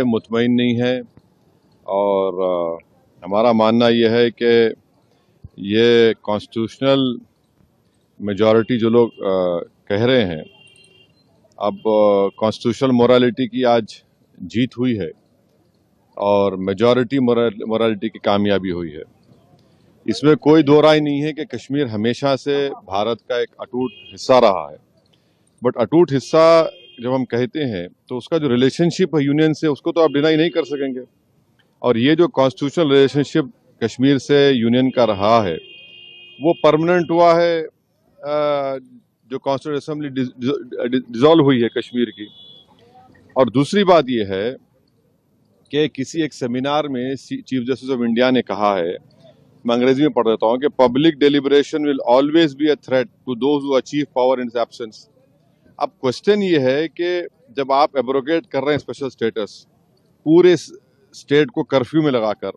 मुतमईन नहीं है और हमारा मानना यह है कि ये कॉन्स्टिट्यूशनल मेजॉरिटी जो लोग कह रहे हैं, अब कॉन्स्टिट्यूशनल मोरालिटी की आज जीत हुई है और मेजॉरिटी मोरालिटी की कामयाबी हुई है। इसमें कोई दो राय नहीं है कि कश्मीर हमेशा से भारत का एक अटूट हिस्सा रहा है। बट अटूट हिस्सा जब हम कहते हैं तो उसका जो रिलेशनशिप है यूनियन से, उसको तो आप डिनाई नहीं कर सकेंगे। और ये जो कॉन्स्टिट्यूशनल रिलेशनशिप कश्मीर से यूनियन का रहा है, वो परमानेंट हुआ है जो कॉन्स्टिट्यूंट असेंबली डिसॉल्व हुई है कश्मीर की। और दूसरी बात यह है कि किसी एक सेमिनार में चीफ जस्टिस ऑफ इंडिया ने कहा है, मैं अंग्रेजी में पढ़ देता हूं, कि public deliberation will always be a threat to those who achieve power in its absence. अब क्वेश्चन ये है कि जब आप एब्रोगेट कर रहे हैं स्पेशल स्टेटस, पूरे स्टेट को कर्फ्यू में लगाकर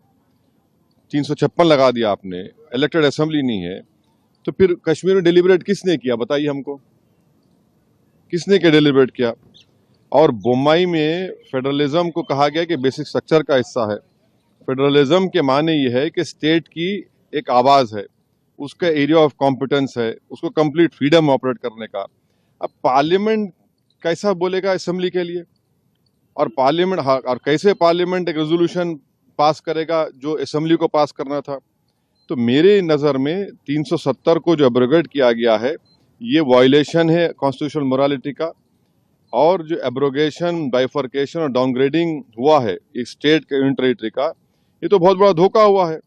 356 लगा दिया आपने, इलेक्टेड असेंबली नहीं है, तो फिर कश्मीर में डिलिबरेट किसने किया? बताइए हमको, किसने क्या डिलिबरेट किया? और बोम्बई में फेडरलिज्म को कहा गया कि बेसिक स्ट्रक्चर का हिस्सा है। फेडरलिज्म के माने ये है कि स्टेट की एक आवाज है, उसका एरिया ऑफ कॉम्पिटेंस है, उसको कंप्लीट फ्रीडम ऑपरेट करने का। अब पार्लियामेंट कैसा बोलेगा असेंबली के लिए? और पार्लियामेंट और कैसे पार्लियामेंट एक रेजोल्यूशन पास करेगा जो असेंबली को पास करना था? तो मेरे नज़र में 370 को जो एब्रोगेट किया गया है, ये वायलेशन है कॉन्स्टिट्यूशनल मोरालिटी का। और जो एब्रोगेशन, बाइफर्केशन और डाउनग्रेडिंग हुआ है एक स्टेट के यूनियन टेरिटरी का, ये तो बहुत बड़ा धोखा हुआ है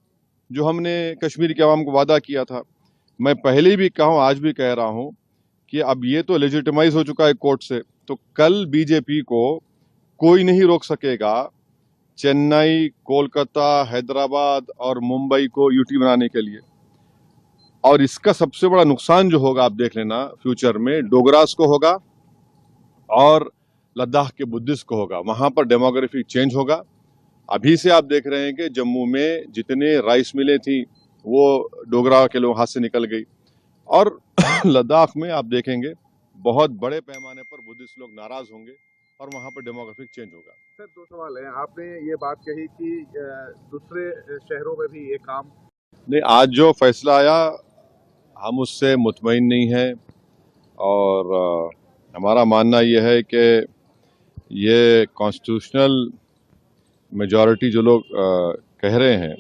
जो हमने कश्मीर के आवाम को वादा किया था। मैं पहले भी कहा हूँ, आज भी कह रहा हूँ कि अब ये तो लेजिटिमाइज हो चुका है कोर्ट से, तो कल बीजेपी को कोई नहीं रोक सकेगा चेन्नई, कोलकाता, हैदराबाद और मुंबई को यूटी बनाने के लिए। और इसका सबसे बड़ा नुकसान जो होगा, आप देख लेना, फ्यूचर में डोगरास को होगा और लद्दाख के बुद्धिस्ट को होगा। वहां पर डेमोग्राफिक चेंज होगा। अभी से आप देख रहे हैं कि जम्मू में जितने राइस मिलें थी वो डोगरा के लोग हाथ से निकल गई। और लद्दाख में आप देखेंगे बहुत बड़े पैमाने पर बुद्धिस्ट लोग नाराज होंगे और वहां पर डेमोग्राफिक चेंज होगा। सर, दो सवाल हैं। आपने ये बात कही कि दूसरे शहरों में भी ये काम नहीं, आज जो फैसला आया हम उससे मुतमईन नहीं है और हमारा मानना यह है कि ये कॉन्स्टिट्यूशनल मेजॉरिटी जो लोग कह रहे हैं